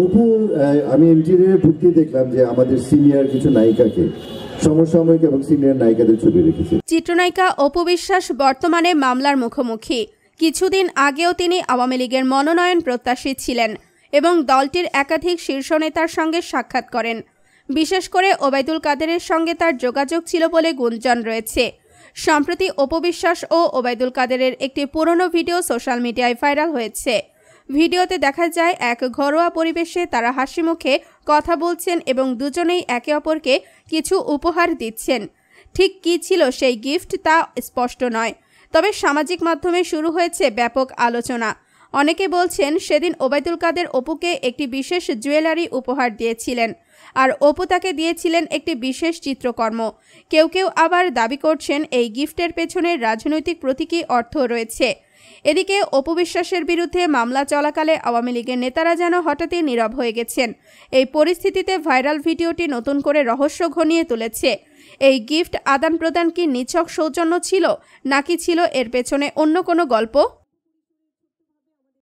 অপু, আমি ইন্টেরিয়র ঢুকতে দেখলাম যে আমাদের সিনিয়র কিছু নায়িকাকে, সমসাময়িক এবং সিনিয়র নায়িকাদের ছবি রেখেছে। চিত্রনায়িকা অপু বিশ্বাস বর্তমানে মামলার মুখোমুখি। কিছুদিন আগেও তিনি আওয়ামী লীগের মনোনয়ন প্রত্যাশী ছিলেন এবং দলটির একাধিক শীর্ষ নেতার সঙ্গে সাক্ষাৎ করেন। বিশেষ করে ওবায়দুল কাদেরের সঙ্গে তার যোগাযোগ ছিল বলে গুঞ্জন রয়েছে। সম্প্রতি অপু বিশ্বাস ও ওবায়দুল কাদেরের একটি পুরনো ভিডিও সোশ্যাল মিডিয়ায় ভাইরাল হয়েছে। ভিডিওতে দেখা যায় এক ঘরোয়া পরিবেশে তারা হাসি মুখে কথা বলছেন এবং দুজনেই একে অপরকে কিছু উপহার দিচ্ছেন। ঠিক কী ছিল সেই গিফট তা স্পষ্ট নয়, তবে সামাজিক মাধ্যমে শুরু হয়েছে ব্যাপক আলোচনা। অনেকে বলছেন সেদিন ওবায়দুল কাদের অপুকে একটি বিশেষ জুয়েলারি উপহার দিয়েছিলেন আর অপু তাকে দিয়েছিলেন একটি বিশেষ চিত্রকর্ম। কেউ কেউ আবার দাবি করছেন এই গিফটের পেছনে রাজনৈতিক প্রতীকী অর্থ রয়েছে। এদিকে অপু বিশ্বাসের বিরুদ্ধে মামলা চলাকালে আওয়ামী লীগের নেতারা যেন হঠাৎই নীরব হয়ে গেছেন। এই পরিস্থিতিতে ভাইরাল ভিডিওটি নতুন করে রহস্য ঘনিয়ে তুলেছে। এই গিফট আদান প্রদান কি নিছক সৌজন্য ছিল নাকি ছিল এর পেছনে অন্য কোনো গল্প?